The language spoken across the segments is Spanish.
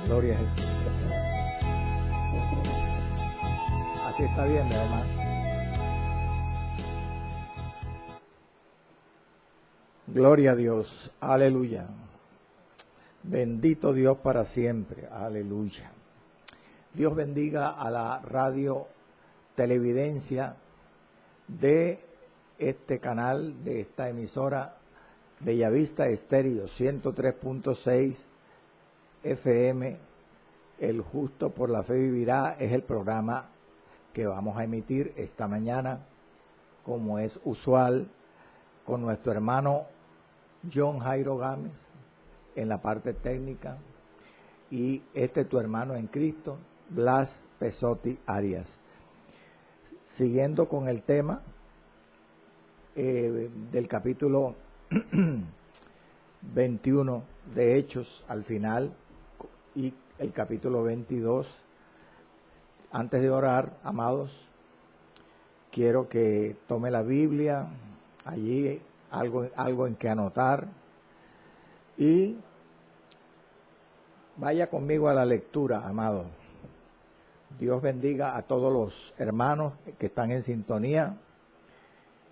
Gloria a Jesús. Así está bien, hermano. Gloria a Dios. Aleluya. Bendito Dios para siempre. Aleluya. Dios bendiga a la radio televidencia de este canal, de esta emisora Bellavista Estéreo 103.6 FM. El justo por la fe vivirá es el programa que vamos a emitir esta mañana, como es usual, con nuestro hermano John Jairo Gámez en la parte técnica, y tu hermano en Cristo, Blas Pesotti Arias. Siguiendo con el tema del capítulo 21 de Hechos al final y el capítulo 22. Antes de orar, amados, quiero que tome la Biblia, allí algo en que anotar, y vaya conmigo a la lectura, amado. Dios bendiga a todos los hermanos que están en sintonía,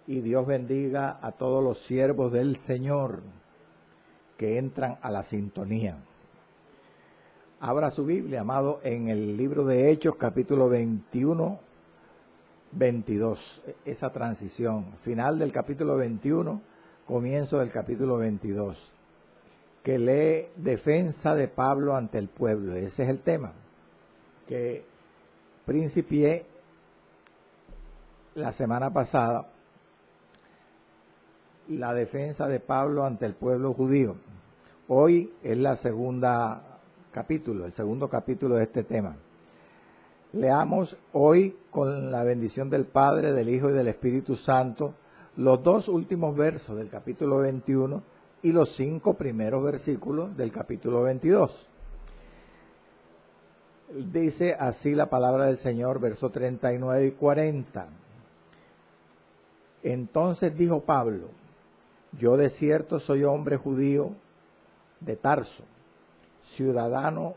y Dios bendiga a todos los siervos del Señor que entran a la sintonía. Abra su Biblia, amado, en el libro de Hechos, capítulo 21, 22. Esa transición, final del capítulo 21, comienzo del capítulo 22, que lee defensa de Pablo ante el pueblo. Ese es el tema que principié la semana pasada, la defensa de Pablo ante el pueblo judío. Hoy es el segundo capítulo de este tema. Leamos hoy, con la bendición del Padre, del Hijo y del Espíritu Santo, los dos últimos versos del capítulo 21 y los 5 primeros versículos del capítulo 22. Dice así la palabra del Señor, versos 39 y 40. Entonces dijo Pablo: yo de cierto soy hombre judío de Tarso, ciudadano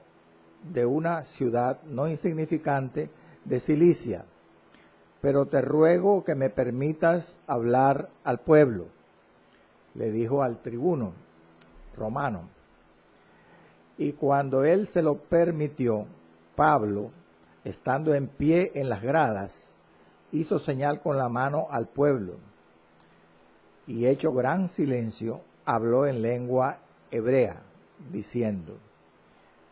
de una ciudad no insignificante de Cilicia, pero te ruego que me permitas hablar al pueblo. Le dijo al tribuno romano. Y cuando él se lo permitió, Pablo, estando en pie en las gradas, hizo señal con la mano al pueblo, y hecho gran silencio, habló en lengua hebrea, diciendo,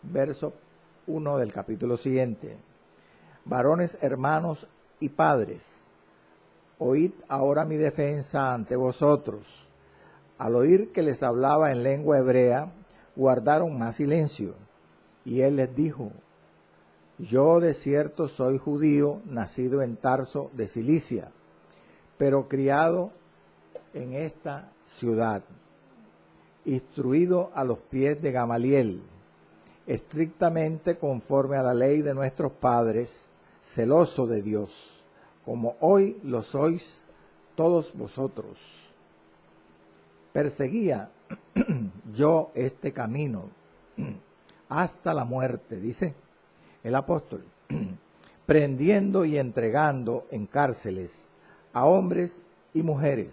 verso 1 del capítulo siguiente: varones, hermanos y padres, oíd ahora mi defensa ante vosotros. Al oír que les hablaba en lengua hebrea, guardaron más silencio. Y él les dijo: yo de cierto soy judío, nacido en Tarso de Cilicia, pero criado en esta ciudad, instruido a los pies de Gamaliel, estrictamente conforme a la ley de nuestros padres, celoso de Dios, como hoy lo sois todos vosotros. Perseguía yo este camino hasta la muerte, dice el apóstol, prendiendo y entregando en cárceles a hombres y mujeres,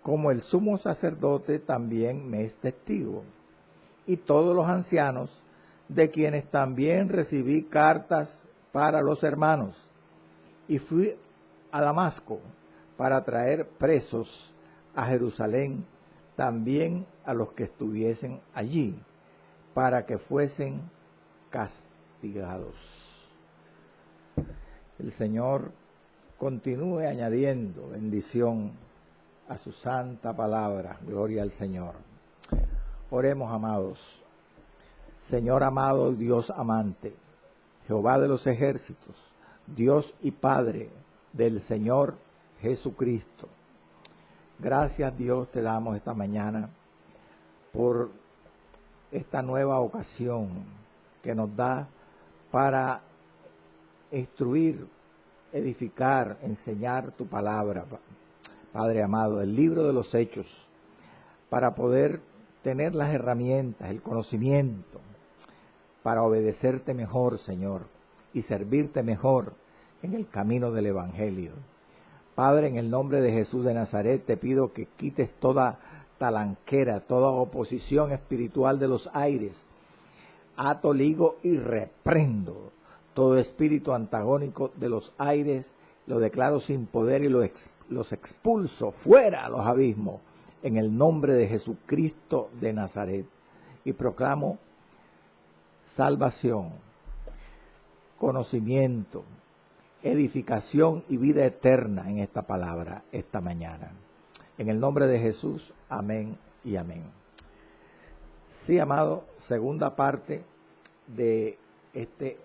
como el sumo sacerdote también me es testigo, y todos los ancianos, de quienes también recibí cartas para los hermanos, y fui a Damasco para traer presos a Jerusalén también a los que estuviesen allí, para que fuesen castigados. El Señor continúe añadiendo bendición a su santa palabra. Gloria al Señor. Oremos, amados. Señor amado, Dios amante, Jehová de los ejércitos, Dios y Padre del Señor Jesucristo. Gracias, Dios, te damos esta mañana por esta nueva ocasión que nos da para instruir, edificar, enseñar tu palabra, Padre amado, el libro de los Hechos, para poder tener las herramientas, el conocimiento, para obedecerte mejor, Señor, y servirte mejor en el camino del Evangelio. Padre, en el nombre de Jesús de Nazaret, te pido que quites toda talanquera, toda oposición espiritual de los aires. Ato, ligo y reprendo todo espíritu antagónico de los aires, lo declaro sin poder y los expulso fuera a los abismos, en el nombre de Jesucristo de Nazaret. Y proclamo salvación, conocimiento, edificación y vida eterna en esta palabra esta mañana. En el nombre de Jesús, amén y amén. Sí, amado, segunda parte de este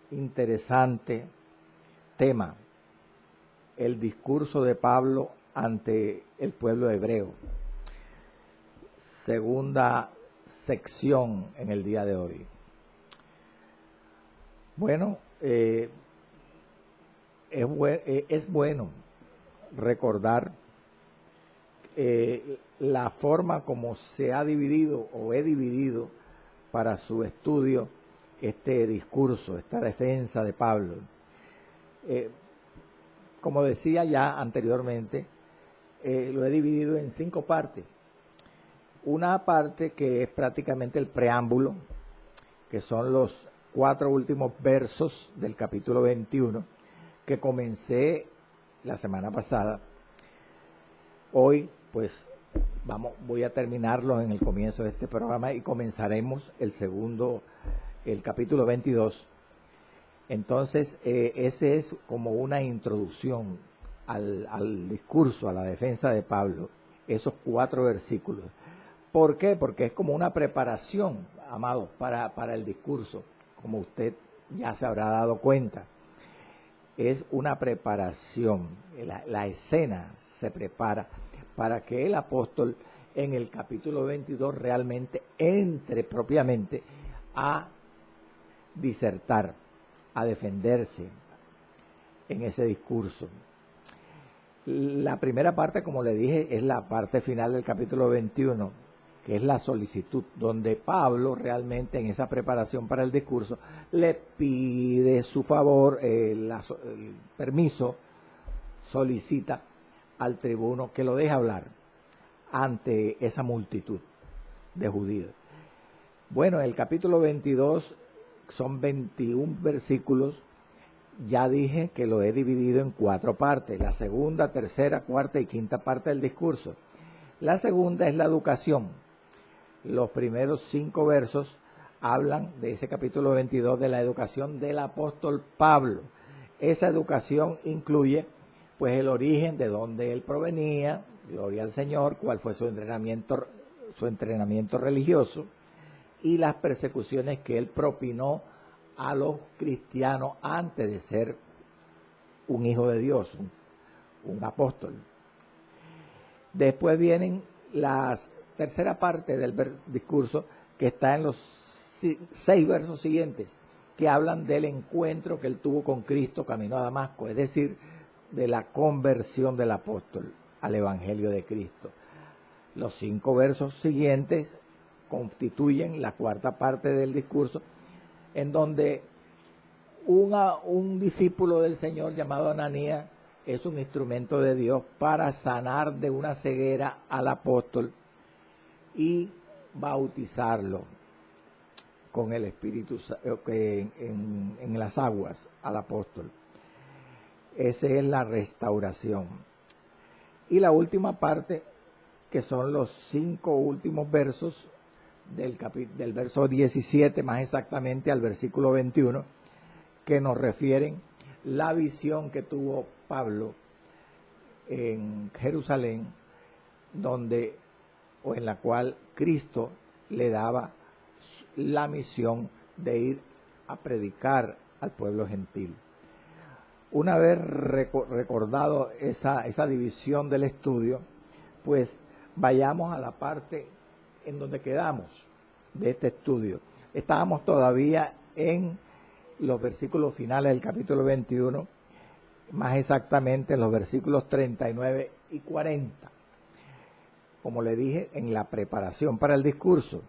interesante tema, el discurso de Pablo ante el pueblo hebreo. Segunda sección en el día de hoy. Bueno, es bueno recordar la forma como se ha dividido o he dividido para su estudio este discurso, esta defensa de Pablo. Como decía ya anteriormente, lo he dividido en 5 partes. Una parte que es prácticamente el preámbulo, que son los 4 últimos versos del capítulo 21, que comencé la semana pasada. Hoy, pues, voy a terminarlo en el comienzo de este programa y comenzaremos el capítulo 22. Entonces, ese es como una introducción al discurso, a la defensa de Pablo, esos 4 versículos. ¿Por qué? Porque es como una preparación, amados, para el discurso, como usted ya se habrá dado cuenta. Es una preparación, la escena se prepara para que el apóstol en el capítulo 22 realmente entre propiamente a disertar, a defenderse en ese discurso. La primera parte, como le dije, es la parte final del capítulo 21, que es la solicitud, donde Pablo realmente en esa preparación para el discurso le pide su favor, el permiso, solicita al tribuno que lo deje hablar ante esa multitud de judíos. Bueno, el capítulo 22 son 21 versículos. Ya dije que lo he dividido en 4 partes, la segunda, tercera, cuarta y quinta parte del discurso. La segunda es la educación. Los primeros 5 versos hablan de ese capítulo 22 de la educación del apóstol Pablo. Esa educación incluye pues el origen, de dónde él provenía, gloria al Señor, cuál fue su entrenamiento religioso y las persecuciones que él propinó a los cristianos antes de ser un hijo de Dios, un apóstol. Después vienen la tercera parte del discurso, que está en los 6 versos siguientes, que hablan del encuentro que él tuvo con Cristo camino a Damasco, es decir, de la conversión del apóstol al Evangelio de Cristo. Los 5 versos siguientes constituyen la cuarta parte del discurso, en donde un discípulo del Señor llamado Ananías es un instrumento de Dios para sanar de una ceguera al apóstol y bautizarlo con el Espíritu en las aguas al apóstol. Esa es la restauración. Y la última parte, que son los 5 últimos versos del verso 17 más exactamente al versículo 21, que nos refieren la visión que tuvo Pablo en Jerusalén, en la cual Cristo le daba la misión de ir a predicar al pueblo gentil. Una vez recordado esa división del estudio, pues vayamos a la parte en donde quedamos de este estudio. Estábamos todavía en los versículos finales del capítulo 21, más exactamente en los versículos 39 y 40. Como le dije, en la preparación para el discurso.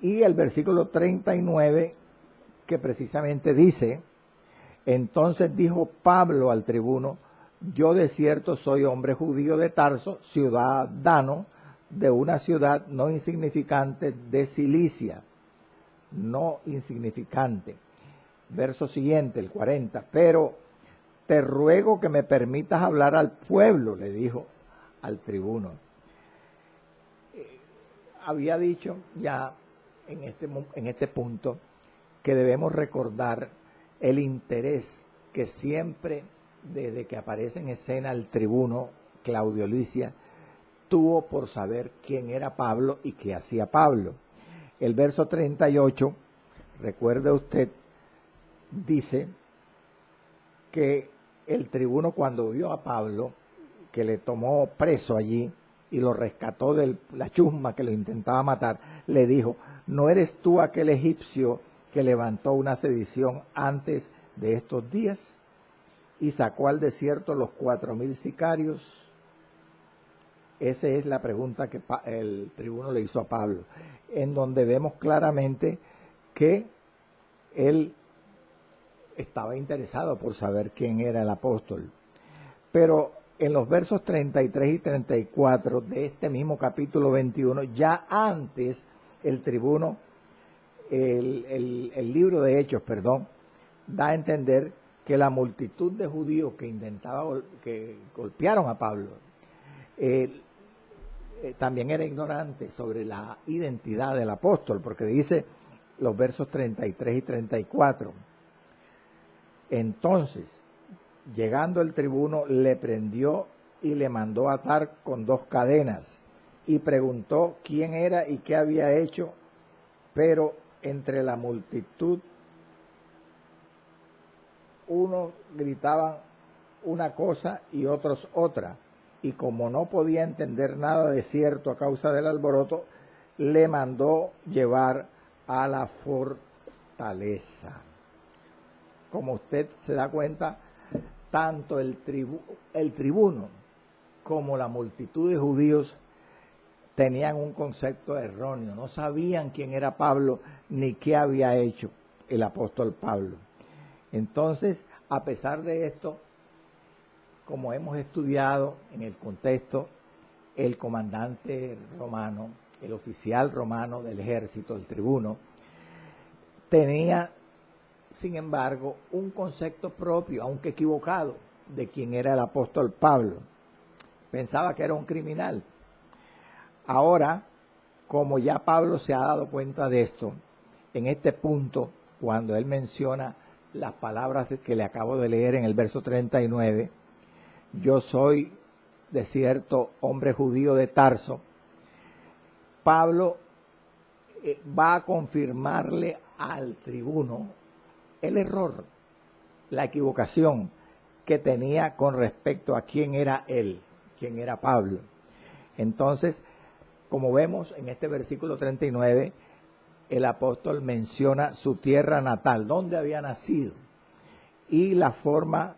Y el versículo 39 que precisamente dice: entonces dijo Pablo al tribuno: yo de cierto soy hombre judío de Tarso, ciudadano de una ciudad no insignificante de Cilicia. No insignificante. Verso siguiente, el 40. Pero te ruego que me permitas hablar al pueblo, le dijo al tribuno. Había dicho ya en este punto que debemos recordar el interés que siempre, desde que aparece en escena el tribuno Claudio Licia, tuvo por saber quién era Pablo y qué hacía Pablo. El verso 38, recuerde usted, dice que el tribuno, cuando vio a Pablo, que le tomó preso allí y lo rescató de la chusma que lo intentaba matar, le dijo: ¿no eres tú aquel egipcio que levantó una sedición antes de estos días y sacó al desierto los 4,000 sicarios? Esa es la pregunta que el tribuno le hizo a Pablo, en donde vemos claramente que él estaba interesado por saber quién era el apóstol. Pero en los versos 33 y 34 de este mismo capítulo 21, ya antes el tribuno, el libro de Hechos, da a entender que la multitud de judíos que golpearon a Pablo, también era ignorante sobre la identidad del apóstol, porque dice los versos 33 y 34. Entonces, llegando el tribuno, le prendió y le mandó atar con 2 cadenas, y preguntó quién era y qué había hecho, pero entre la multitud unos gritaban una cosa y otros otra, y como no podía entender nada de cierto a causa del alboroto, le mandó llevar a la fortaleza. Como usted se da cuenta, tanto el tribuno como la multitud de judíos tenían un concepto erróneo, no sabían quién era Pablo ni qué había hecho el apóstol Pablo. Entonces, a pesar de esto, como hemos estudiado en el contexto, el comandante romano, el oficial romano del ejército, el tribuno, tenía, sin embargo, un concepto propio, aunque equivocado, de quién era el apóstol Pablo. Pensaba que era un criminal. Ahora, como ya Pablo se ha dado cuenta de esto, en este punto, cuando él menciona las palabras que le acabo de leer en el verso 39, yo soy de cierto hombre judío de Tarso, Pablo va a confirmarle al tribuno el error, la equivocación que tenía con respecto a quién era él, quién era Pablo. Entonces, como vemos en este versículo 39, el apóstol menciona su tierra natal, donde había nacido, y la forma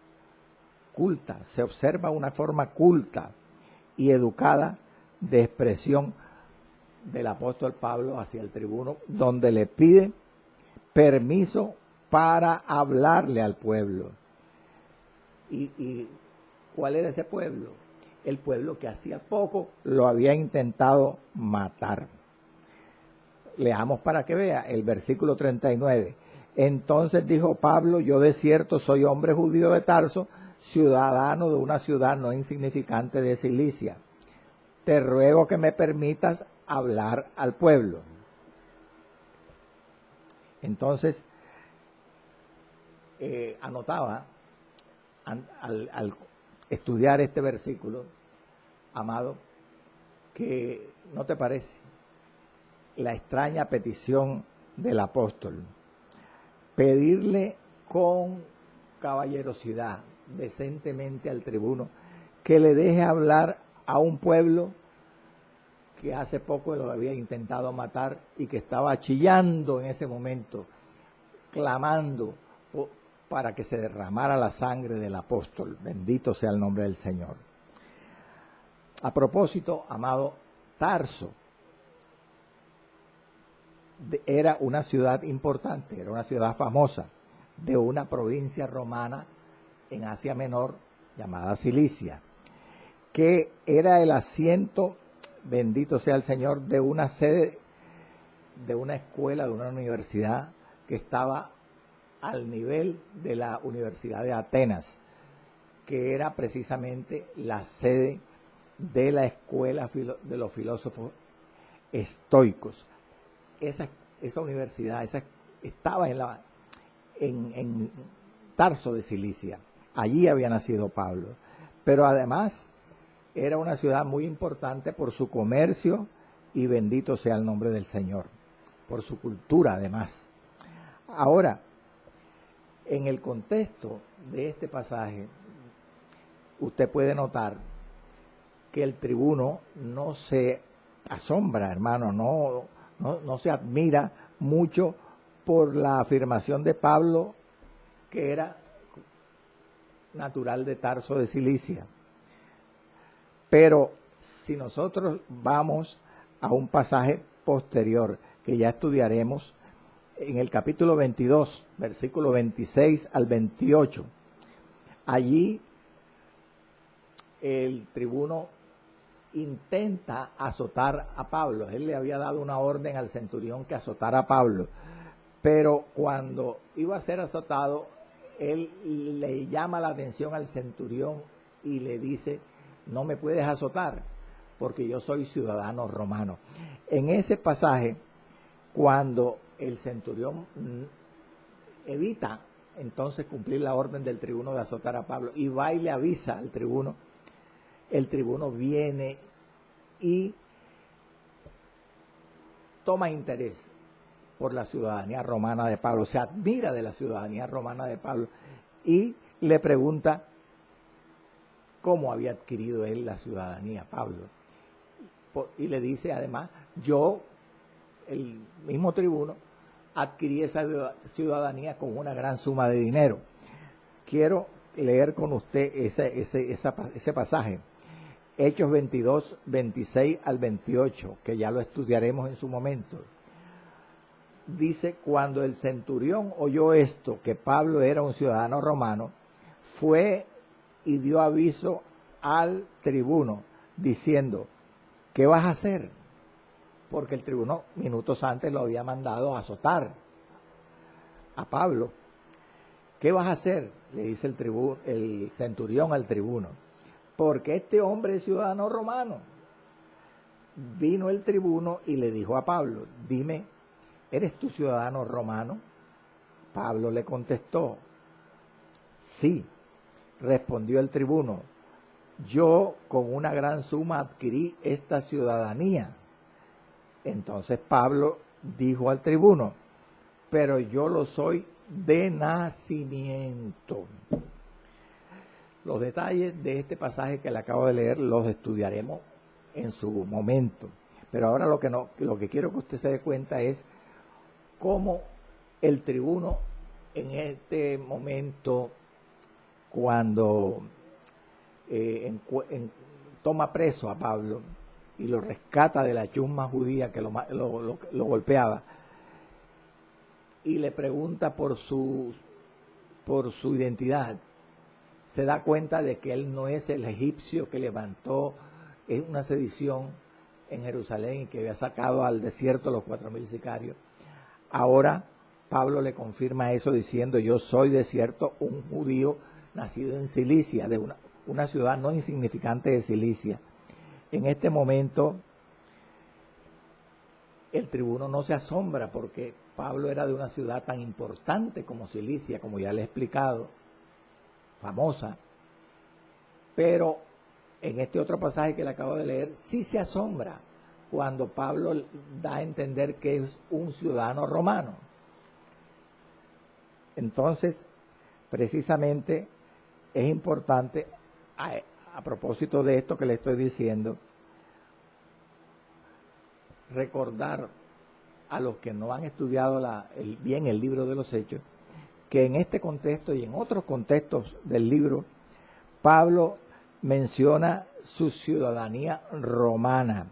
culta, se observa una forma culta y educada de expresión del apóstol Pablo hacia el tribuno, donde le pide permiso para hablarle al pueblo. ¿Y cuál era ese pueblo? El pueblo que hacía poco lo había intentado matar. Leamos para que vea el versículo 39. Entonces dijo Pablo: yo de cierto soy hombre judío de Tarso, ciudadano de una ciudad no insignificante de Cilicia. Te ruego que me permitas hablar al pueblo. Entonces, anotaba al estudiar este versículo, amado, que ¿no te parece la extraña petición del apóstol? Pedirle con caballerosidad, decentemente al tribuno, que le deje hablar a un pueblo que hace poco lo había intentado matar y que estaba chillando en ese momento, clamando para que se derramara la sangre del apóstol. Bendito sea el nombre del Señor. A propósito, amado, Tarso era una ciudad importante, era una ciudad famosa de una provincia romana en Asia Menor llamada Cilicia, que era el asiento, bendito sea el Señor, de una sede, de una escuela, de una universidad que estaba al nivel de la Universidad de Atenas, que era precisamente la sede de la escuela de los filósofos estoicos. Esa universidad estaba en Tarso de Cilicia. Allí había nacido Pablo. Pero además era una ciudad muy importante por su comercio y bendito sea el nombre del Señor, por su cultura además. Ahora, en el contexto de este pasaje, usted puede notar que el tribuno no se asombra, hermano, no se admira mucho por la afirmación de Pablo, que era natural de Tarso de Cilicia. Pero si nosotros vamos a un pasaje posterior, que ya estudiaremos en el capítulo 22, versículo 26 al 28, allí el tribuno intenta azotar a Pablo. Él le había dado una orden al centurión que azotara a Pablo, pero cuando iba a ser azotado, él le llama la atención al centurión y le dice: no me puedes azotar porque yo soy ciudadano romano. En ese pasaje, cuando el centurión evita entonces cumplir la orden del tribuno de azotar a Pablo y va y le avisa al tribuno, el tribuno viene y toma interés por la ciudadanía romana de Pablo, se admira de la ciudadanía romana de Pablo y le pregunta cómo había adquirido él la ciudadanía, Pablo. Y le dice además: yo, el mismo tribuno, adquirí esa ciudadanía con una gran suma de dinero. Quiero leer con usted ese pasaje. Hechos 22, 26 al 28, que ya lo estudiaremos en su momento. Dice: cuando el centurión oyó esto, que Pablo era un ciudadano romano, fue y dio aviso al tribuno, diciendo: ¿qué vas a hacer? Porque el tribuno minutos antes lo había mandado a azotar a Pablo. ¿Qué vas a hacer? Le dice el centurión al tribuno. Porque este hombre es ciudadano romano. Vino el tribuno y le dijo a Pablo: dime, ¿eres tú ciudadano romano? Pablo le contestó: sí. Respondió el tribuno: yo con una gran suma adquirí esta ciudadanía. Entonces Pablo dijo al tribuno: pero yo lo soy de nacimiento. Los detalles de este pasaje que le acabo de leer los estudiaremos en su momento. Pero ahora lo que quiero que usted se dé cuenta es cómo el tribuno en este momento, cuando toma preso a Pablo y lo rescata de la chusma judía que lo golpeaba, y le pregunta por su identidad, se da cuenta de que él no es el egipcio que levantó una sedición en Jerusalén y que había sacado al desierto a los 4,000 sicarios. Ahora Pablo le confirma eso diciendo: yo soy de cierto un judío nacido en Cilicia, de una ciudad no insignificante de Cilicia. En este momento el tribuno no se asombra porque Pablo era de una ciudad tan importante como Cilicia, como ya le he explicado, famosa, pero en este otro pasaje que le acabo de leer, sí se asombra cuando Pablo da a entender que es un ciudadano romano. Entonces, precisamente es importante, a propósito de esto que le estoy diciendo, recordar a los que no han estudiado bien el libro de los Hechos, que en este contexto y en otros contextos del libro, Pablo menciona su ciudadanía romana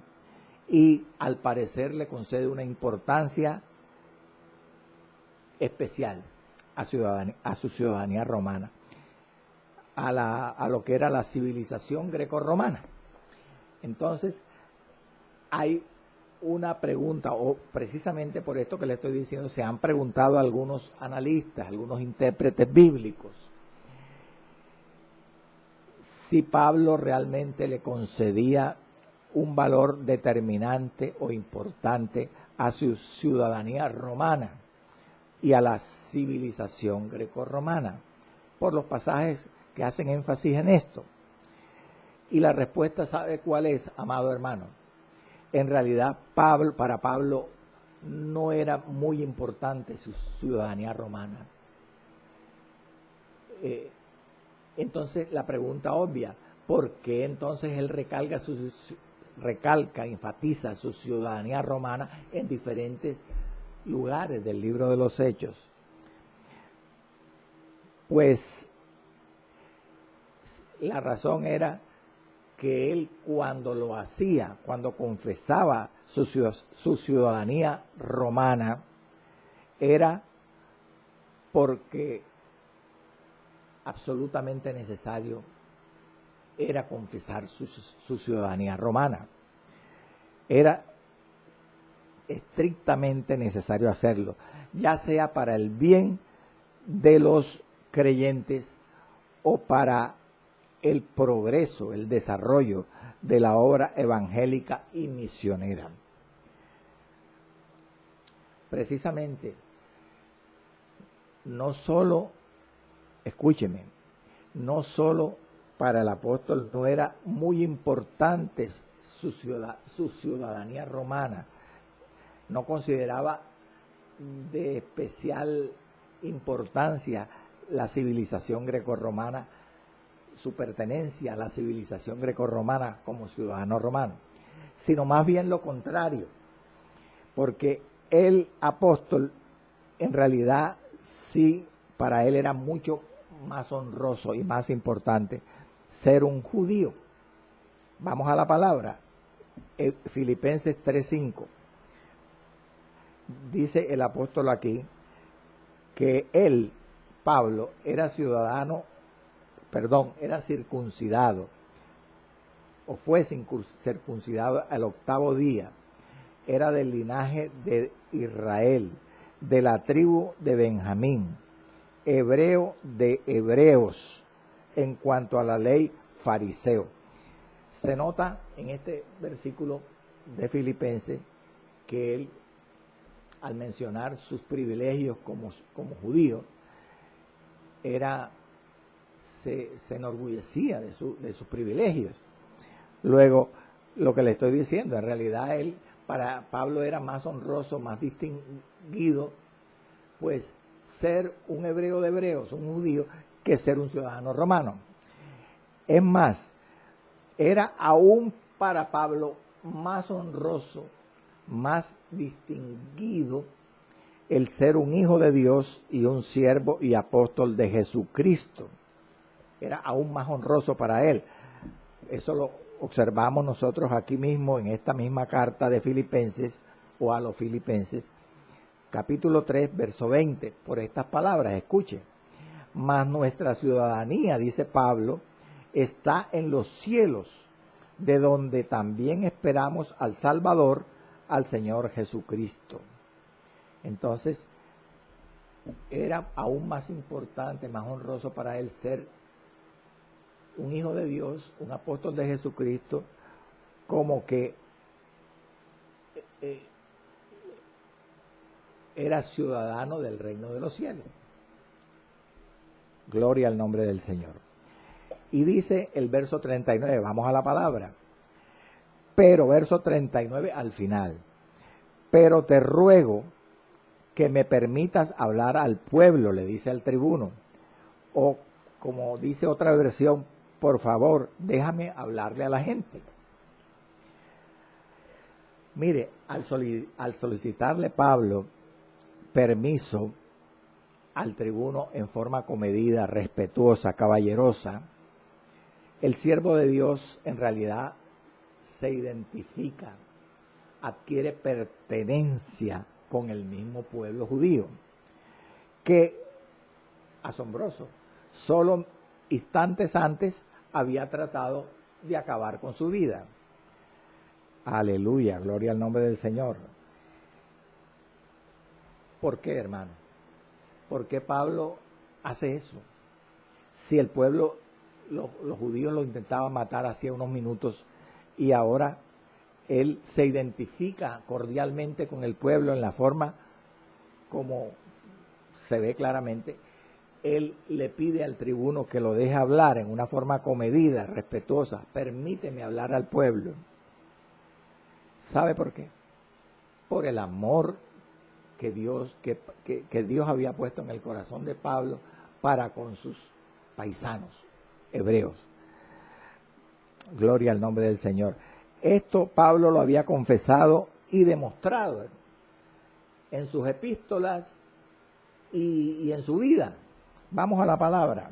y al parecer le concede una importancia especial a su ciudadanía romana, a lo que era la civilización grecorromana. Entonces, hay una pregunta, o precisamente por esto que le estoy diciendo, se han preguntado algunos analistas, algunos intérpretes bíblicos, si Pablo realmente le concedía un valor determinante o importante a su ciudadanía romana y a la civilización grecorromana, por los pasajes que hacen énfasis en esto. Y la respuesta, ¿sabe cuál es, amado hermano? En realidad, para Pablo no era muy importante su ciudadanía romana. Entonces, la pregunta obvia, ¿por qué entonces él enfatiza su ciudadanía romana en diferentes lugares del libro de los Hechos? Pues la razón era que él, cuando lo hacía, cuando confesaba su ciudadanía romana, era porque absolutamente necesario era confesar su ciudadanía romana. Era estrictamente necesario hacerlo, ya sea para el bien de los creyentes o para el progreso, el desarrollo de la obra evangélica y misionera. Precisamente, no solo, escúcheme, no solo para el apóstol no era muy importante su ciudadanía romana, no consideraba de especial importancia la civilización grecorromana, su pertenencia a la civilización grecorromana como ciudadano romano, sino más bien lo contrario, porque el apóstol en realidad sí, para él era mucho más honroso y más importante ser un judío. Vamos a la palabra, Filipenses 3:5. Dice el apóstol aquí que él, Pablo, era circuncidado, o fue circuncidado al 8º día, era del linaje de Israel, de la tribu de Benjamín, hebreo de hebreos, en cuanto a la ley, fariseo. Se nota en este versículo de Filipenses que él, al mencionar sus privilegios como judío, se enorgullecía de sus privilegios. Luego, lo que le estoy diciendo, en realidad para Pablo era más honroso, más distinguido, pues ser un hebreo de hebreos, un judío, que ser un ciudadano romano. Es más, era aún para Pablo más honroso, más distinguido el ser un hijo de Dios y un siervo y apóstol de Jesucristo. Era aún más honroso para él. Eso lo observamos nosotros aquí mismo en esta misma carta de Filipenses, o a los Filipenses, capítulo 3, verso 20, por estas palabras, escuche. Mas nuestra ciudadanía, dice Pablo, está en los cielos, de donde también esperamos al Salvador, al Señor Jesucristo. Entonces, era aún más importante, más honroso para él ser un hijo de Dios, un apóstol de Jesucristo, como que era ciudadano del reino de los cielos. Gloria al nombre del Señor. Y dice el verso 39, vamos a la palabra. Pero, verso 39 al final. Pero te ruego que me permitas hablar al pueblo, le dice al tribuno. O como dice otra versión, por favor, déjame hablarle a la gente. Mire, al solicitarle Pablo permiso al tribuno en forma comedida, respetuosa, caballerosa, el siervo de Dios en realidad se identifica, adquiere pertenencia con el mismo pueblo judío. que, asombroso, solo instantes antes había tratado de acabar con su vida. Aleluya, gloria al nombre del Señor. ¿Por qué, hermano? ¿Por qué Pablo hace eso? Si el pueblo, los judíos lo intentaban matar hacía unos minutos y ahora él se identifica cordialmente con el pueblo en la forma como se ve claramente. Él le pide al tribuno que lo deje hablar en una forma comedida, respetuosa. Permíteme hablar al pueblo. ¿Sabe por qué? Por el amor que Dios había puesto en el corazón de Pablo para con sus paisanos hebreos. Gloria al nombre del Señor. Esto Pablo lo había confesado y demostrado en sus epístolas y en su vida. Vamos a la palabra.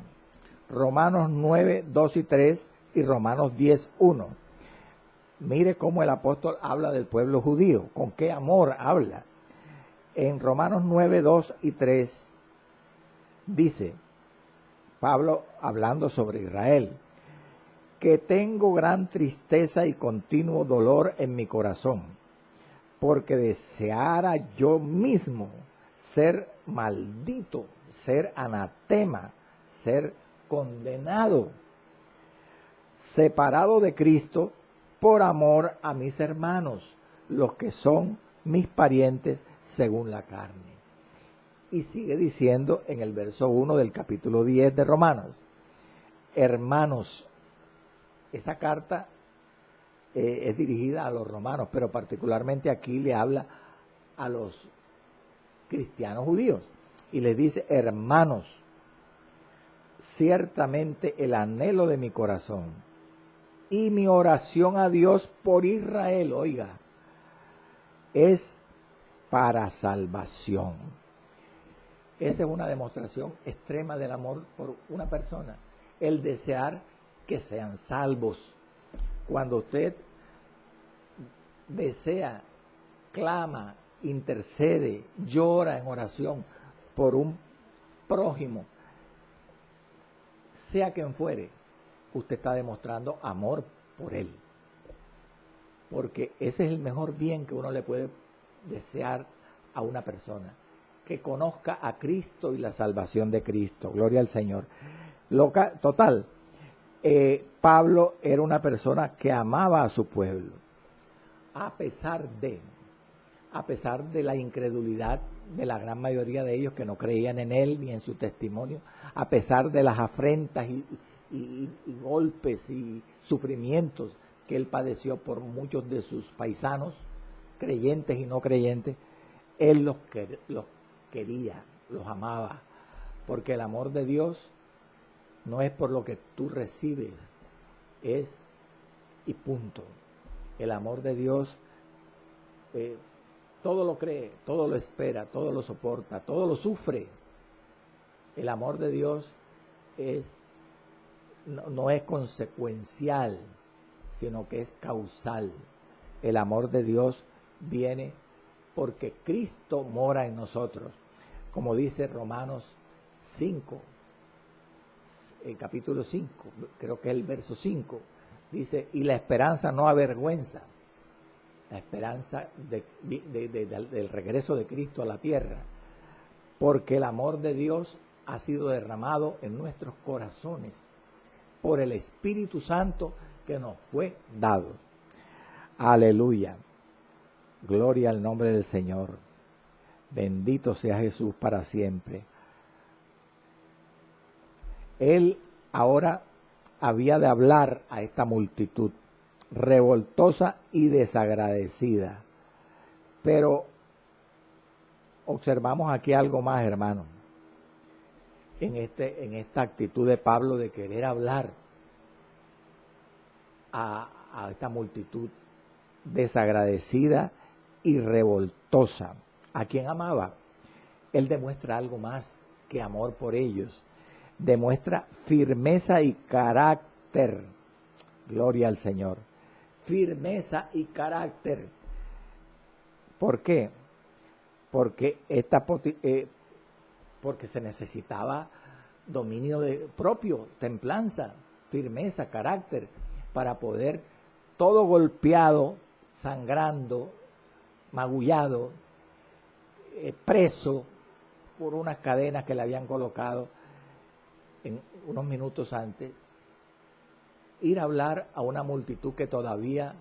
Romanos 9, 2 y 3 y Romanos 10, 1. Mire cómo el apóstol habla del pueblo judío, con qué amor habla. En Romanos 9, 2 y 3 dice Pablo hablando sobre Israel, que tengo gran tristeza y continuo dolor en mi corazón, porque deseara yo mismo ser maldito, ser anatema, ser condenado, separado de Cristo por amor a mis hermanos, los que son mis parientes según la carne. Y sigue diciendo en el verso 1 del capítulo 10 de Romanos, hermanos, esa carta es dirigida a los romanos, pero particularmente aquí le habla a los cristianos judíos y les dice, hermanos, ciertamente el anhelo de mi corazón y mi oración a Dios por Israel, oiga, es para salvación. Esa es una demostración extrema del amor por una persona, el desear que sean salvos. Cuando usted desea, clama, intercede, llora en oración por un prójimo, sea quien fuere, usted está demostrando amor por él. Porque ese es el mejor bien que uno le puede desear a una persona, que conozca a Cristo y la salvación de Cristo. Gloria al Señor. Total, Pablo era una persona que amaba a su pueblo, a pesar de la incredulidad de la gran mayoría de ellos que no creían en él ni en su testimonio, a pesar de las afrentas y golpes y sufrimientos que él padeció por muchos de sus paisanos, creyentes y no creyentes, él los quería, los amaba, porque el amor de Dios no es por lo que tú recibes, es y punto. El amor de Dios todo lo cree, todo lo espera, todo lo soporta, todo lo sufre. El amor de Dios no es consecuencial, sino que es causal. El amor de Dios viene porque Cristo mora en nosotros. Como dice Romanos 5, el capítulo 5, creo que es el verso 5, dice, y la esperanza no avergüenza. La esperanza del regreso de Cristo a la tierra, porque el amor de Dios ha sido derramado en nuestros corazones por el Espíritu Santo que nos fue dado. Aleluya. Gloria al nombre del Señor. Bendito sea Jesús para siempre. Él ahora había de hablar a esta multitud revoltosa y desagradecida. Pero observamos aquí algo más, hermano, en esta actitud de Pablo de querer hablar a esta multitud desagradecida y revoltosa. ¿A quién amaba? Él demuestra algo más que amor por ellos. Demuestra firmeza y carácter. Gloria al Señor. Firmeza y carácter. ¿Por qué? Porque porque se necesitaba dominio propio, templanza, firmeza, carácter, para poder, todo golpeado, sangrando, magullado, preso por unas cadenas que le habían colocado en unos minutos antes, ir a hablar a una multitud que todavía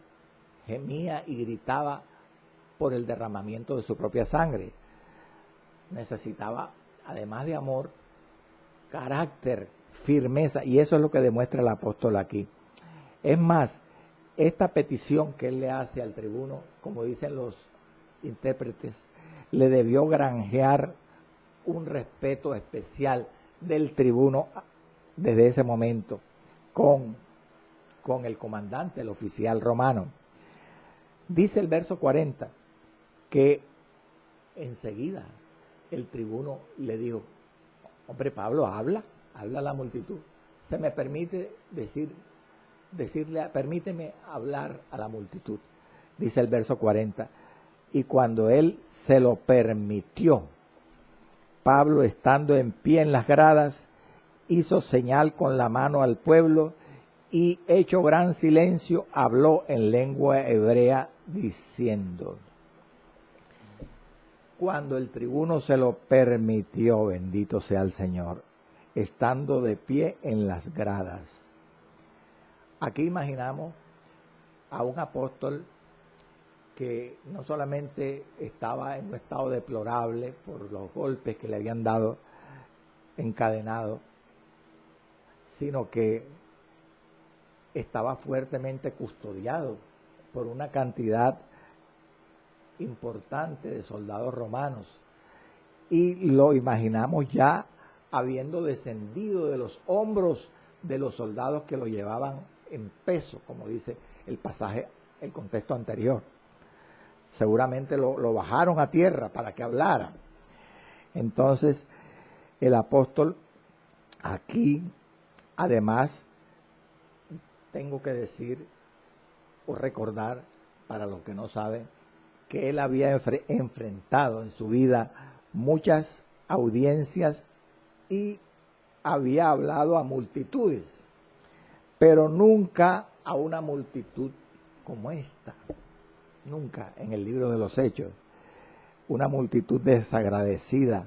gemía y gritaba por el derramamiento de su propia sangre. Necesitaba, además de amor, carácter, firmeza, y eso es lo que demuestra el apóstol aquí. Es más, esta petición que él le hace al tribuno, como dicen los intérpretes, le debió granjear un respeto especial del tribuno desde ese momento con el comandante, el oficial romano. Dice el verso 40 que enseguida el tribuno le dijo: hombre Pablo, habla a la multitud. Se me permite decirle, permíteme hablar a la multitud. Dice el verso 40, y cuando él se lo permitió, Pablo, estando en pie en las gradas, hizo señal con la mano al pueblo y, hecho gran silencio, habló en lengua hebrea diciendo. Cuando el tribuno se lo permitió, bendito sea el Señor, estando de pie en las gradas. Aquí imaginamos a un apóstol que no solamente estaba en un estado deplorable por los golpes que le habían dado encadenado, sino que estaba fuertemente custodiado por una cantidad importante de soldados romanos. Y lo imaginamos ya habiendo descendido de los hombros de los soldados que lo llevaban en peso, como dice el pasaje, el contexto anterior. Seguramente lo bajaron a tierra para que hablara. Entonces, el apóstol aquí, además, tengo que decir o recordar, para los que no saben, que él había enfrentado en su vida muchas audiencias y había hablado a multitudes, pero nunca a una multitud como esta. Nunca en el libro de los Hechos. Una multitud desagradecida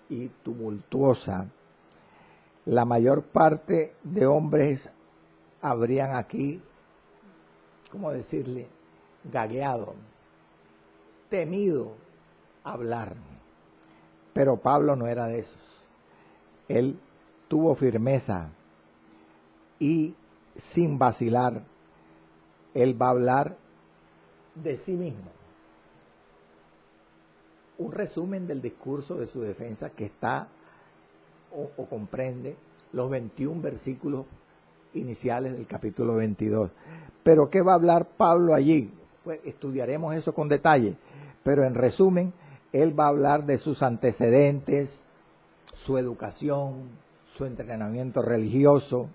y tumultuosa. La mayor parte de hombres habrían aquí, ¿cómo decirle?, gagueado, temido hablar. Pero Pablo no era de esos. Él tuvo firmeza y sin vacilar, él va a hablar de sí mismo. Un resumen del discurso de su defensa que está o comprende los 21 versículos iniciales del capítulo 22. Pero ¿qué va a hablar Pablo allí? Pues estudiaremos eso con detalle, pero en resumen, él va a hablar de sus antecedentes, su educación, su entrenamiento religioso,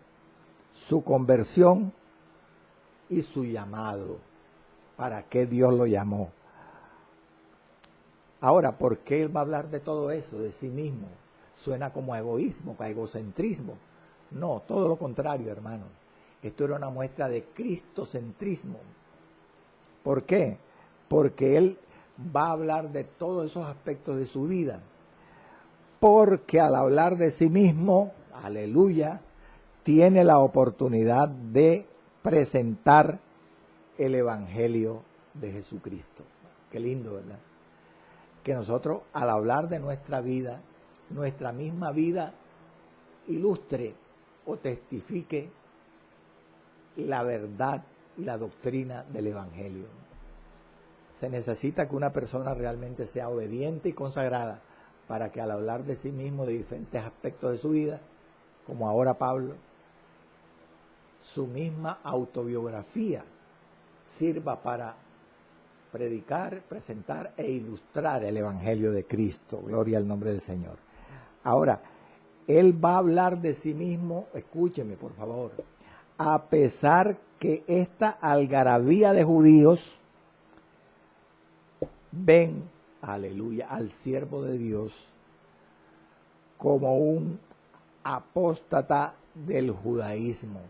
su conversión y su llamado. ¿Para qué Dios lo llamó? Ahora, ¿por qué él va a hablar de todo eso, de sí mismo? Suena como a egoísmo, a egocentrismo. No, todo lo contrario, hermano. Esto era una muestra de cristocentrismo. ¿Por qué? Porque él va a hablar de todos esos aspectos de su vida. Porque al hablar de sí mismo, aleluya, tiene la oportunidad de presentar el Evangelio de Jesucristo. Qué lindo, ¿verdad? Que nosotros, al hablar de nuestra vida, nuestra misma vida ilustre o testifique la verdad y la doctrina del Evangelio. Se necesita que una persona realmente sea obediente y consagrada para que al hablar de sí mismo, de diferentes aspectos de su vida, como ahora Pablo, su misma autobiografía sirva para predicar, presentar e ilustrar el Evangelio de Cristo. Gloria al nombre del Señor. Ahora, él va a hablar de sí mismo, escúcheme por favor, a pesar que esta algarabía de judíos ven, aleluya, al siervo de Dios como un apóstata del judaísmo.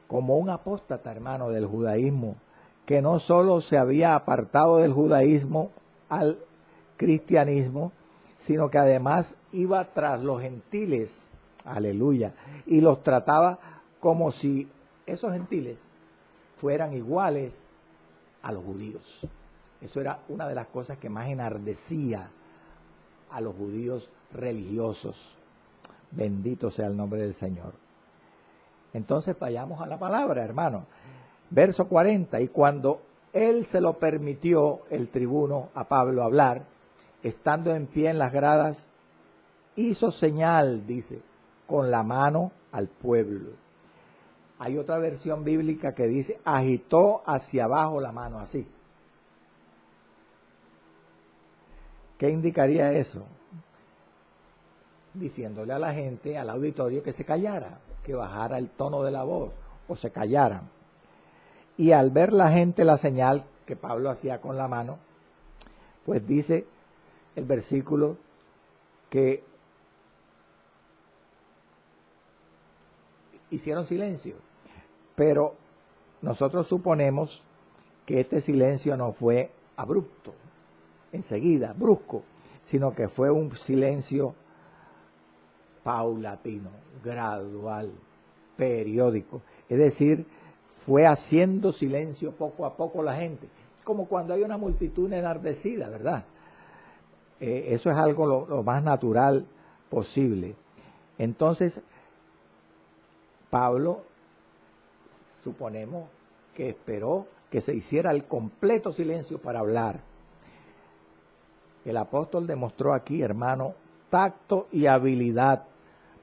Como un apóstata, hermano, del judaísmo, que no solo se había apartado del judaísmo al cristianismo, sino que además iba tras los gentiles, aleluya, y los trataba como si esos gentiles fueran iguales a los judíos. Eso era una de las cosas que más enardecía a los judíos religiosos. Bendito sea el nombre del Señor. Entonces vayamos a la palabra, hermano. Verso 40, y cuando él se lo permitió, el tribuno, a Pablo hablar, estando en pie en las gradas, hizo señal, dice, con la mano al pueblo. Hay otra versión bíblica que dice, agitó hacia abajo la mano, así. ¿Qué indicaría eso? Diciéndole a la gente, al auditorio, que se callara, que bajara el tono de la voz, o se callaran. Y al ver la gente la señal que Pablo hacía con la mano, pues dice el versículo que hicieron silencio. Pero nosotros suponemos que este silencio no fue abrupto, enseguida, brusco, sino que fue un silencio paulatino, gradual, periódico. Es decir, fue haciendo silencio poco a poco la gente, como cuando hay una multitud enardecida, ¿verdad? Eso es algo lo más natural posible. Entonces, Pablo, suponemos que esperó que se hiciera el completo silencio para hablar. El apóstol demostró aquí, hermano, tacto y habilidad.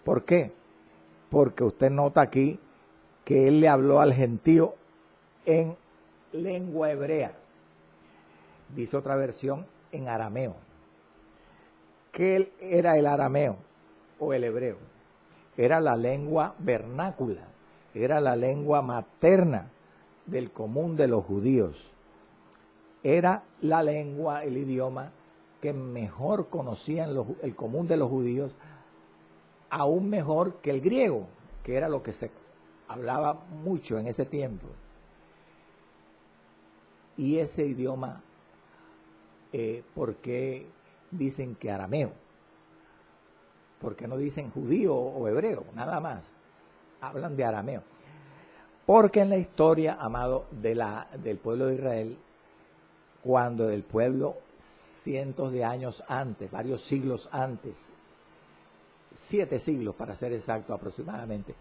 ¿Por qué? Porque usted nota aquí que él le habló al gentío en lengua hebrea. Dice otra versión en arameo. ¿Qué era el arameo o el hebreo? Era la lengua vernácula, era la lengua materna del común de los judíos. Era la lengua, el idioma que mejor conocían el común de los judíos, aún mejor que el griego, que era lo que se hablaba mucho en ese tiempo. Y ese idioma, ¿por qué dicen que arameo? ¿Por qué no dicen judío o hebreo? Nada más. Hablan de arameo. Porque en la historia, amado, del pueblo de Israel, cuando el pueblo, cientos de años antes, varios siglos antes, 7 siglos para ser exacto aproximadamente,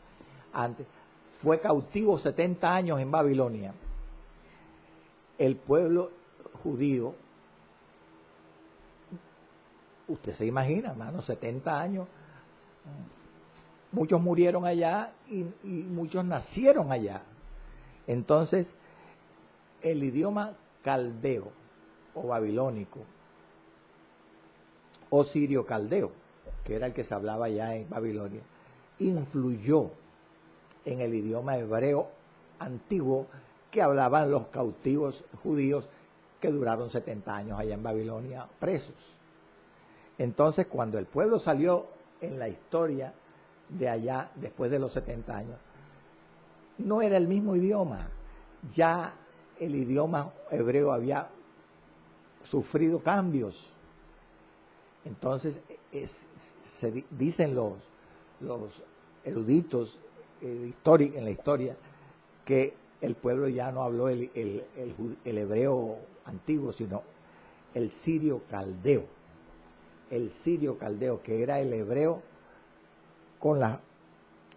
antes, fue cautivo 70 años en Babilonia. El pueblo judío, usted se imagina, hermano, 70 años, muchos murieron allá y muchos nacieron allá. Entonces, el idioma caldeo o babilónico o sirio caldeo, que era el que se hablaba allá en Babilonia, influyó en el idioma hebreo antiguo que hablaban los cautivos judíos que duraron 70 años allá en Babilonia presos. Entonces, cuando el pueblo salió en la historia de allá, después de los 70 años, no era el mismo idioma. Ya el idioma hebreo había sufrido cambios. Entonces, dicen los eruditos en la historia que el pueblo ya no habló el hebreo antiguo, sino el sirio caldeo. El sirio caldeo, que era el hebreo con las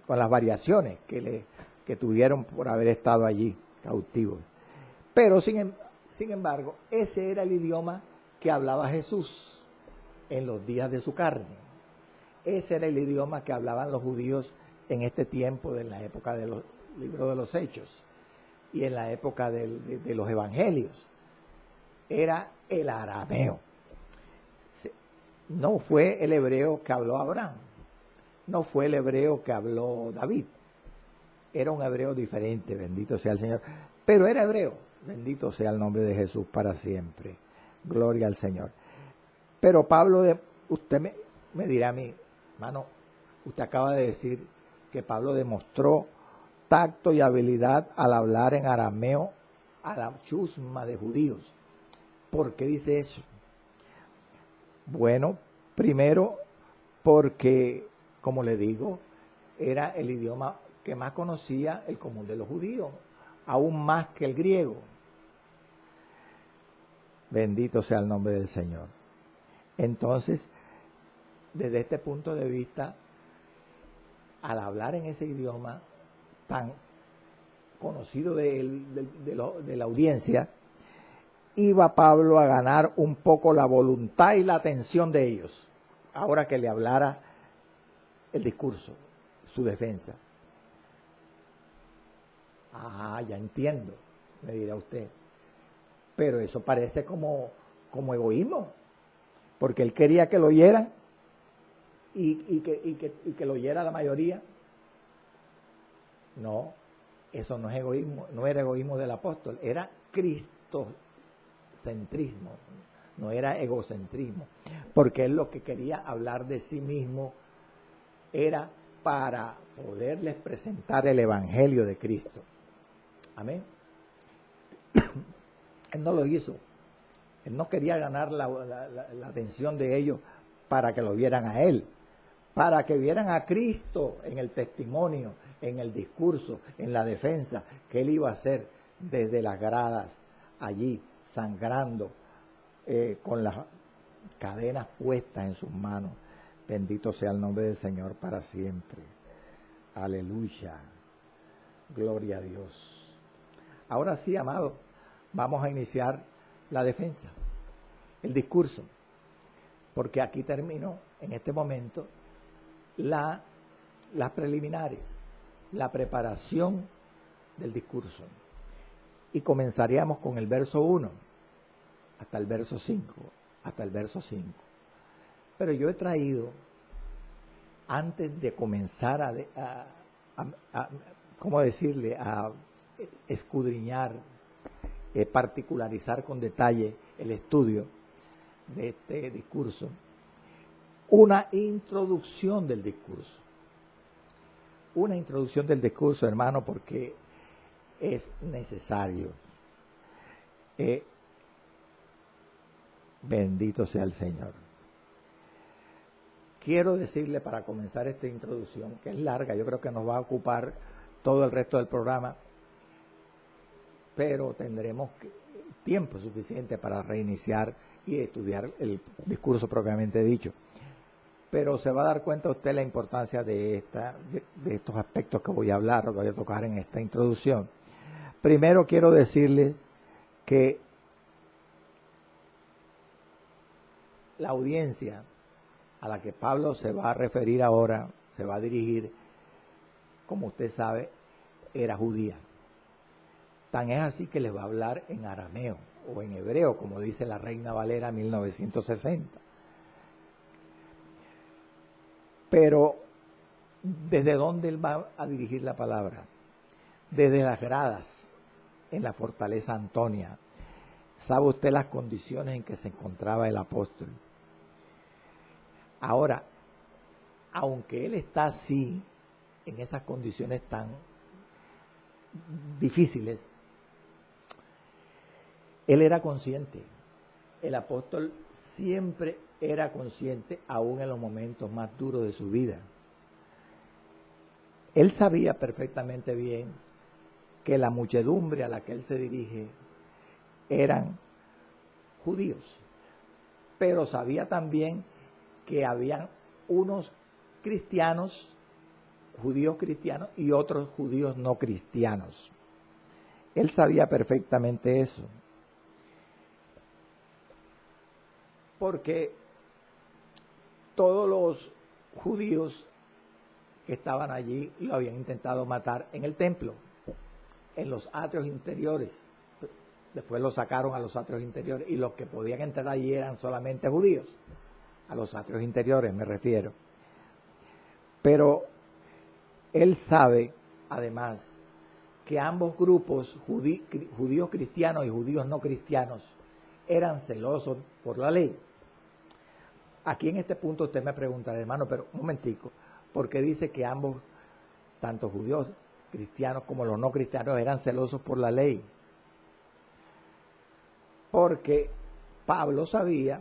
variaciones que tuvieron por haber estado allí cautivos. Pero sin embargo, ese era el idioma que hablaba Jesús en los días de su carne. Ese era el idioma que hablaban los judíos en este tiempo, de la época de los libros de los Hechos y en la época de los evangelios. Era el arameo. No fue el hebreo que habló Abraham, no fue el hebreo que habló David. Era un hebreo diferente, bendito sea el Señor. Pero era hebreo, bendito sea el nombre de Jesús para siempre. Gloria al Señor. Pero Pablo, usted me dirá a mí, hermano, usted acaba de decir que Pablo demostró tacto y habilidad al hablar en arameo a la chusma de judíos. ¿Por qué dice eso? Bueno, primero porque, como le digo, era el idioma que más conocía el común de los judíos, aún más que el griego. Bendito sea el nombre del Señor. Entonces, desde este punto de vista, al hablar en ese idioma tan conocido de la audiencia, iba Pablo a ganar un poco la voluntad y la atención de ellos, ahora que le hablara el discurso, su defensa. Ya entiendo, me dirá usted, pero eso parece como egoísmo, porque él quería que lo oyeran y que lo oyera la mayoría. No, eso no es egoísmo, no era egoísmo del apóstol, era cristocentrismo, no era egocentrismo, porque él lo que quería hablar de sí mismo era para poderles presentar el evangelio de Cristo. Amén. Él no lo hizo, él no quería ganar la atención de ellos para que lo vieran a él, para que vieran a Cristo en el testimonio, en el discurso, en la defensa que él iba a hacer desde las gradas, allí, sangrando, con las cadenas puestas en sus manos. Bendito sea el nombre del Señor para siempre. Aleluya. Gloria a Dios. Ahora sí, amado, vamos a iniciar la defensa, el discurso, porque aquí terminó en este momento las preliminares, la preparación del discurso. Y comenzaríamos con el verso 1 hasta el verso 5, Pero yo he traído, antes de comenzar a escudriñar, particularizar con detalle el estudio de este discurso, una introducción del discurso. Una introducción del discurso, hermano, porque es necesario. Bendito sea el Señor. Quiero decirle, para comenzar esta introducción, que es larga, yo creo que nos va a ocupar todo el resto del programa, pero tendremos tiempo suficiente para reiniciar y estudiar el discurso propiamente dicho. Pero se va a dar cuenta usted la importancia de estos aspectos que voy a hablar, voy a tocar en esta introducción. Primero quiero decirles que la audiencia a la que Pablo se va a referir ahora, se va a dirigir, como usted sabe, era judía. Tan es así que les va a hablar en arameo o en hebreo, como dice la Reina Valera 1960. Pero, ¿desde dónde él va a dirigir la palabra? Desde las gradas, en la fortaleza Antonia. ¿Sabe usted las condiciones en que se encontraba el apóstol? Ahora, aunque él está así, en esas condiciones tan difíciles, él era consciente. El apóstol siempre era consciente, aún en los momentos más duros de su vida. Él sabía perfectamente bien que la muchedumbre a la que él se dirige eran judíos, pero sabía también que habían unos cristianos, judíos cristianos, y otros judíos no cristianos. Él sabía perfectamente eso, porque todos los judíos que estaban allí lo habían intentado matar en el templo, en los atrios interiores. Después lo sacaron a los atrios interiores y los que podían entrar allí eran solamente judíos. A los atrios interiores me refiero. Pero él sabe, además, que ambos grupos, judíos cristianos y judíos no cristianos, eran celosos por la ley. Aquí en este punto usted me preguntará, hermano, pero un momentico, ¿por qué dice que ambos, tanto judíos, cristianos como los no cristianos, eran celosos por la ley? Porque Pablo sabía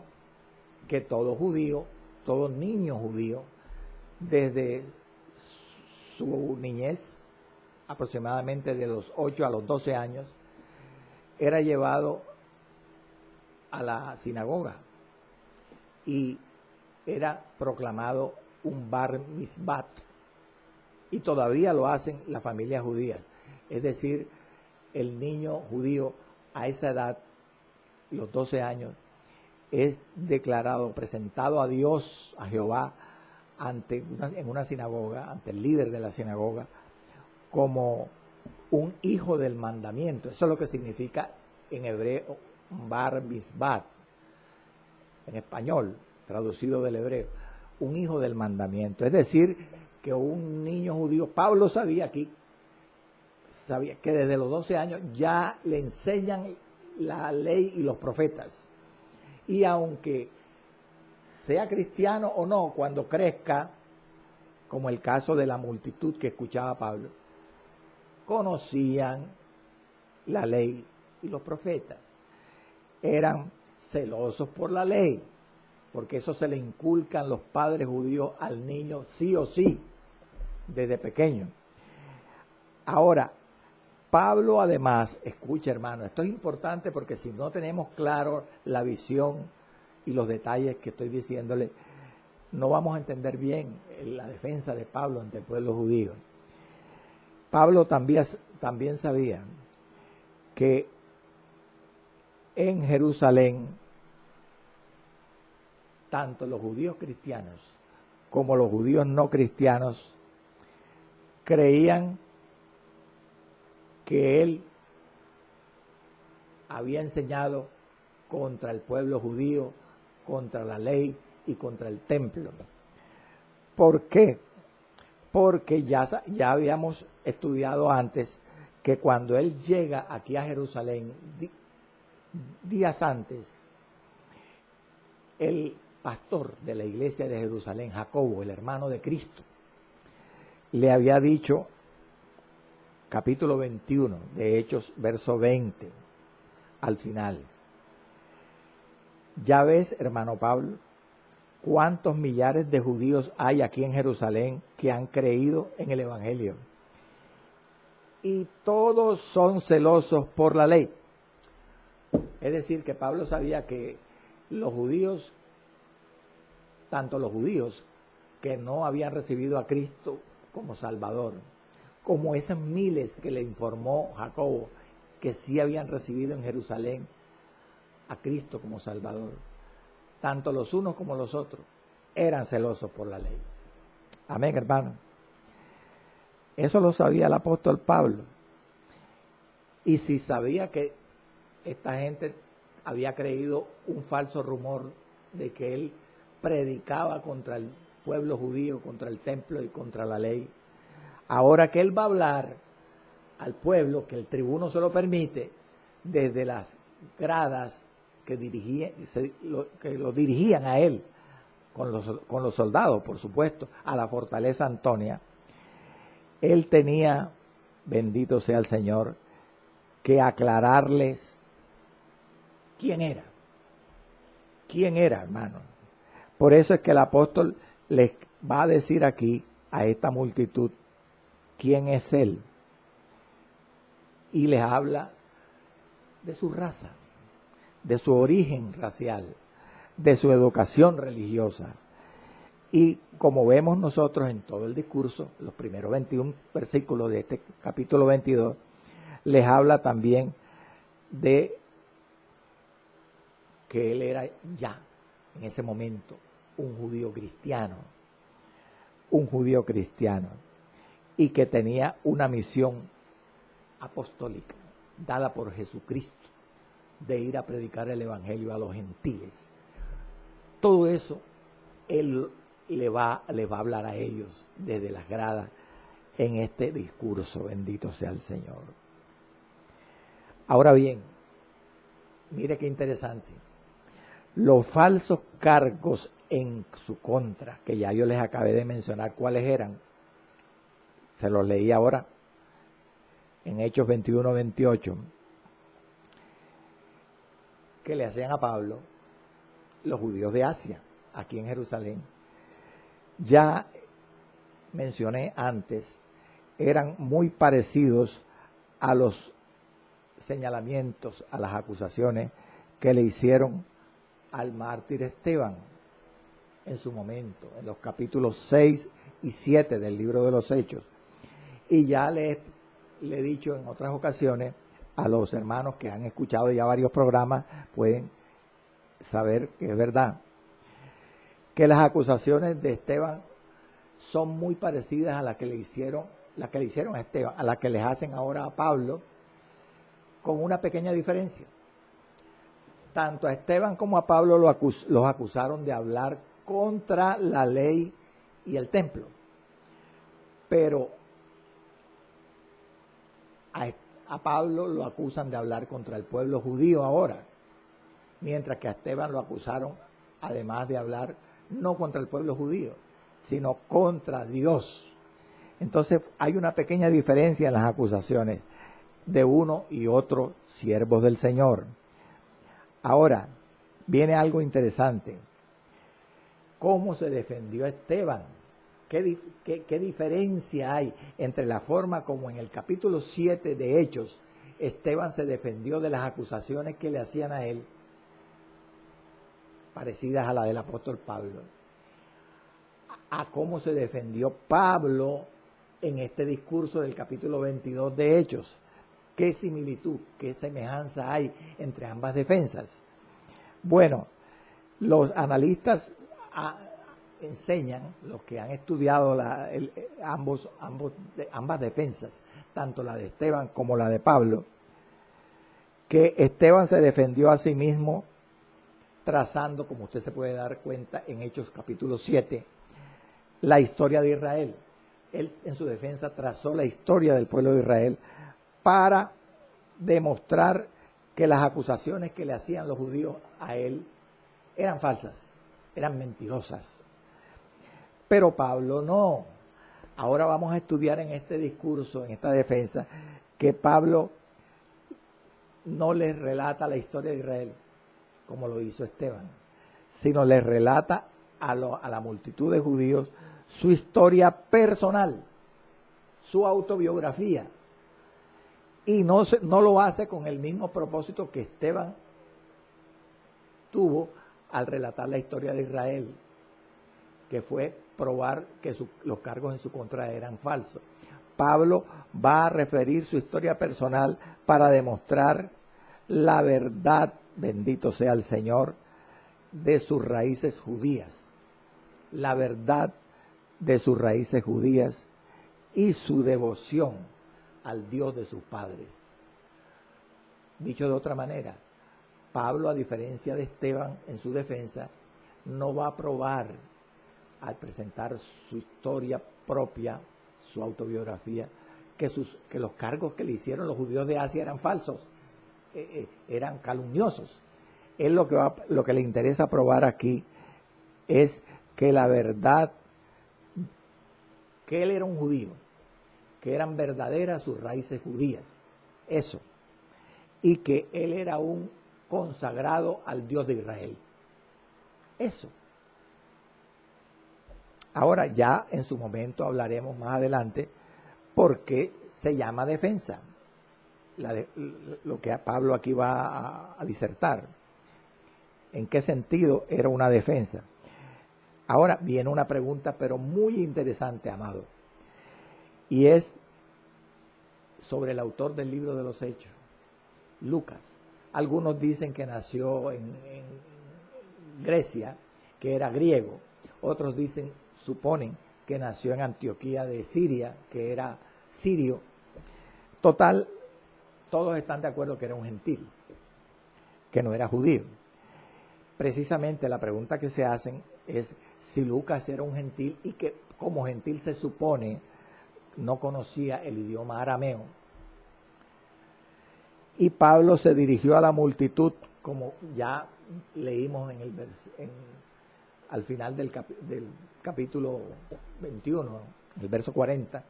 que todo judío, todo niño judío, desde su niñez, aproximadamente de los 8 a los 12 años, era llevado a la sinagoga y era proclamado un bar mitzvah, y todavía lo hacen las familias judías. Es decir, el niño judío a esa edad, los 12 años, es declarado, presentado a Dios, a Jehová, en una sinagoga, ante el líder de la sinagoga, como un hijo del mandamiento. Eso es lo que significa en hebreo bar mitzvah, en español, traducido del hebreo, un hijo del mandamiento. Es decir, que un niño judío, Pablo sabía que desde los 12 años ya le enseñan la ley y los profetas. Y aunque sea cristiano o no, cuando crezca, como el caso de la multitud que escuchaba a Pablo, conocían la ley y los profetas. Eran celosos por la ley, porque eso se le inculcan los padres judíos al niño sí o sí, desde pequeño. Ahora, Pablo además, escucha hermano, esto es importante porque si no tenemos claro la visión y los detalles que estoy diciéndole, no vamos a entender bien la defensa de Pablo ante el pueblo judío. Pablo también sabía que en Jerusalén, tanto los judíos cristianos como los judíos no cristianos creían que él había enseñado contra el pueblo judío, contra la ley y contra el templo. ¿Por qué? Porque ya habíamos estudiado antes que cuando él llega aquí a Jerusalén, días antes, el pastor de la iglesia de Jerusalén, Jacobo, el hermano de Cristo, le había dicho, capítulo 21 de Hechos, verso 20, al final: ya ves, hermano Pablo, cuántos millares de judíos hay aquí en Jerusalén que han creído en el Evangelio, y todos son celosos por la ley. Es decir, que Pablo sabía que los judíos, tanto los judíos que no habían recibido a Cristo como Salvador, como esos miles que le informó Jacobo que sí habían recibido en Jerusalén a Cristo como Salvador, tanto los unos como los otros eran celosos por la ley. Amén, hermano. Eso lo sabía el apóstol Pablo. Y si sabía que esta gente había creído un falso rumor de que él predicaba contra el pueblo judío, contra el templo y contra la ley, ahora que él va a hablar al pueblo, que el tribuno se lo permite, desde las gradas que lo dirigían a él, con los soldados, por supuesto, a la fortaleza Antonia, él tenía, bendito sea el Señor, que aclararles quién era. ¿Quién era, hermano? Por eso es que el apóstol les va a decir aquí a esta multitud quién es él. Y les habla de su raza, de su origen racial, de su educación religiosa. Y como vemos nosotros en todo el discurso, los primeros 21 versículos de este capítulo 22, les habla también de que él era ya en ese momento un judío cristiano, y que tenía una misión apostólica dada por Jesucristo de ir a predicar el evangelio a los gentiles. Todo eso él les va a hablar a ellos desde las gradas en este discurso. Bendito sea el Señor. Ahora bien, mire qué interesante. los falsos cargos en su contra, que ya yo les acabé de mencionar cuáles eran, se los leí ahora en Hechos 21-28, que le hacían a Pablo los judíos de Asia, aquí en Jerusalén. Ya mencioné antes, eran muy parecidos a los señalamientos, a las acusaciones que le hicieron al mártir Esteban en su momento, en los capítulos 6 y 7 del libro de los Hechos. Y ya le he dicho en otras ocasiones a los hermanos que han escuchado ya varios programas, pueden saber que es verdad, que las acusaciones de Esteban son muy parecidas a las que le hicieron a Esteban, a las que les hacen ahora a Pablo, con una pequeña diferencia. Tanto a Esteban como a Pablo los acusaron de hablar contra la ley y el templo. Pero a Pablo lo acusan de hablar contra el pueblo judío ahora, mientras que a Esteban lo acusaron, además de hablar no contra el pueblo judío, sino contra Dios. Entonces hay una pequeña diferencia en las acusaciones de uno y otro siervos del Señor. Ahora, viene algo interesante. ¿Cómo se defendió Esteban? ¿Qué diferencia hay entre la forma como en el capítulo 7 de Hechos Esteban se defendió de las acusaciones que le hacían a él, parecidas a la del apóstol Pablo, a cómo se defendió Pablo en este discurso del capítulo 22 de Hechos? ¿Qué similitud, qué semejanza hay entre ambas defensas? Bueno, los analistas enseñan, los que han estudiado ambas defensas, tanto la de Esteban como la de Pablo, que Esteban se defendió a sí mismo trazando, como usted se puede dar cuenta en Hechos capítulo 7, la historia de Israel. Él en su defensa trazó la historia del pueblo de Israel para demostrar que las acusaciones que le hacían los judíos a él eran falsas, eran mentirosas. Pero Pablo no. Ahora vamos a estudiar en este discurso, en esta defensa, que Pablo no les relata la historia de Israel como lo hizo Esteban, sino les relata a la multitud de judíos su historia personal, su autobiografía. Y no lo hace con el mismo propósito que Esteban tuvo al relatar la historia de Israel, que fue probar que los cargos en su contra eran falsos. Pablo va a referir su historia personal para demostrar la verdad, bendito sea el Señor, de sus raíces judías. La verdad de sus raíces judías y su devoción al Dios de sus padres. Dicho de otra manera, Pablo, a diferencia de Esteban en su defensa, no va a probar al presentar su historia propia, su autobiografía, que los cargos que le hicieron los judíos de Asia eran falsos, eran calumniosos. Él lo que le interesa probar aquí es que la verdad, que él era un judío, que eran verdaderas sus raíces judías, eso, y que él era un consagrado al Dios de Israel, eso. Ahora ya en su momento hablaremos más adelante por qué se llama defensa, lo que Pablo aquí va a disertar, en qué sentido era una defensa. Ahora viene una pregunta pero muy interesante, amado, y es sobre el autor del libro de los Hechos, Lucas. Algunos dicen que nació en Grecia, que era griego. Otros suponen que nació en Antioquía de Siria, que era sirio. Total, todos están de acuerdo que era un gentil, que no era judío. Precisamente la pregunta que se hacen es si Lucas era un gentil y que como gentil se supone no conocía el idioma arameo. Y Pablo se dirigió a la multitud como ya leímos al final del capítulo 21, el verso 40,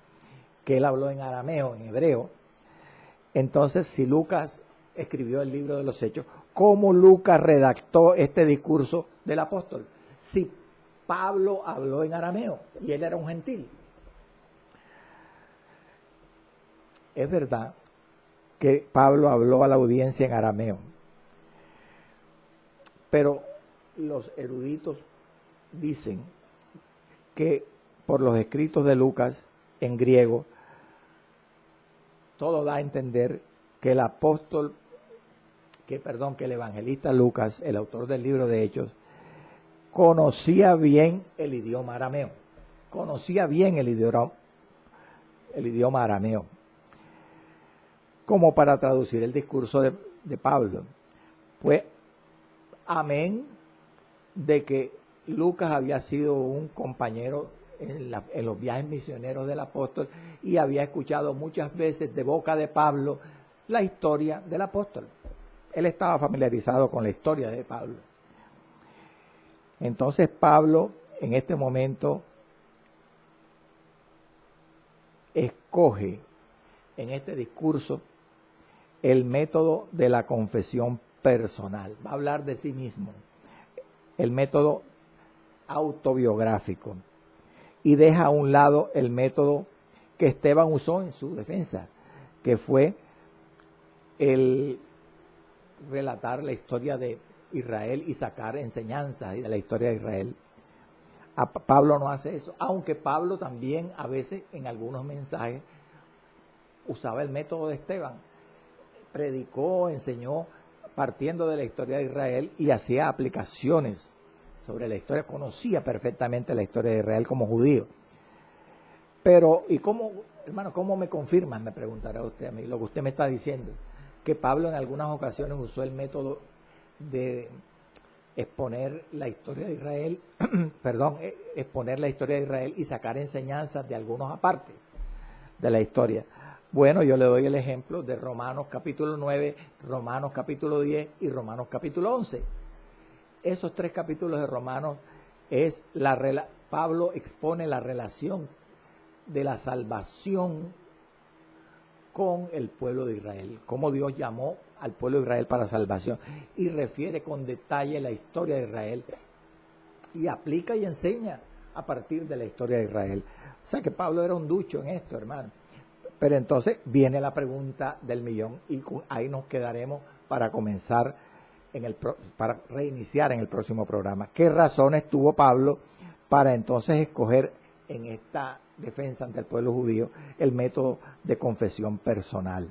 que él habló en arameo, en hebreo. Entonces, si Lucas escribió el libro de los Hechos, ¿cómo Lucas redactó este discurso del apóstol? Si Pablo habló en arameo y él era un gentil. Es verdad que Pablo habló a la audiencia en arameo, pero los eruditos dicen que por los escritos de Lucas en griego, todo da a entender que que el evangelista Lucas, el autor del libro de Hechos, conocía bien el idioma arameo. Conocía bien el idioma arameo, como para traducir el discurso de Pablo. Pues, amén de que Lucas había sido un compañero en los viajes misioneros del apóstol y había escuchado muchas veces de boca de Pablo la historia del apóstol. Él estaba familiarizado con la historia de Pablo. Entonces Pablo en este momento escoge en este discurso el método de la confesión personal. Va a hablar de sí mismo, el método autobiográfico, y deja a un lado el método que Esteban usó en su defensa, que fue el relatar la historia de Israel y sacar enseñanzas de la historia de Israel. Pablo no hace eso, aunque Pablo también a veces en algunos mensajes usaba el método de Esteban. Predicó, enseñó partiendo de la historia de Israel y hacía aplicaciones sobre la historia, conocía perfectamente la historia de Israel como judío. Pero, ¿y cómo, hermano, cómo me confirman? Me preguntará usted a mí, lo que usted me está diciendo, que Pablo en algunas ocasiones usó el método de exponer la historia de Israel, exponer la historia de Israel y sacar enseñanzas de algunos aparte de la historia. Bueno, yo le doy el ejemplo de Romanos capítulo 9, Romanos capítulo 10 y Romanos capítulo 11. Esos 3 capítulos de Romanos Pablo expone la relación de la salvación con el pueblo de Israel, cómo Dios llamó al pueblo de Israel para salvación, y refiere con detalle la historia de Israel y aplica y enseña a partir de la historia de Israel. O sea que Pablo era un ducho en esto, hermano. Pero entonces viene la pregunta del millón y ahí nos quedaremos para comenzar para reiniciar en el próximo programa. ¿Qué razones tuvo Pablo para entonces escoger en esta defensa ante el pueblo judío el método de confesión personal?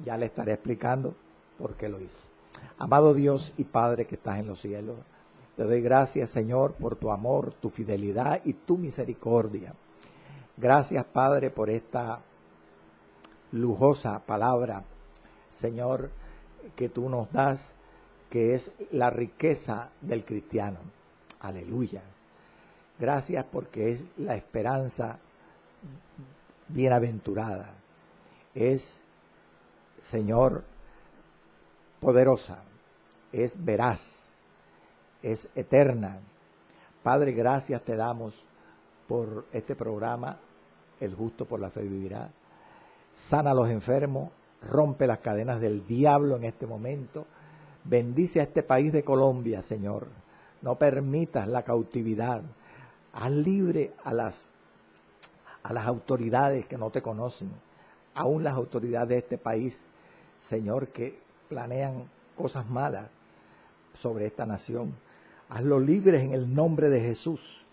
Ya le estaré explicando por qué lo hizo. Amado Dios y Padre que estás en los cielos, te doy gracias, Señor, por tu amor, tu fidelidad y tu misericordia. Gracias, Padre, por esta lujosa palabra, Señor, que tú nos das, que es la riqueza del cristiano. Aleluya. Gracias porque es la esperanza bienaventurada. Es, Señor, poderosa, es veraz, es eterna. Padre, gracias te damos por este programa, El Justo por la Fe Vivirá. Sana a los enfermos, rompe las cadenas del diablo en este momento. Bendice a este país de Colombia, Señor. No permitas la cautividad. Haz libre a las autoridades que no te conocen, aún las autoridades de este país, Señor, que planean cosas malas sobre esta nación. Hazlo libres en el nombre de Jesús.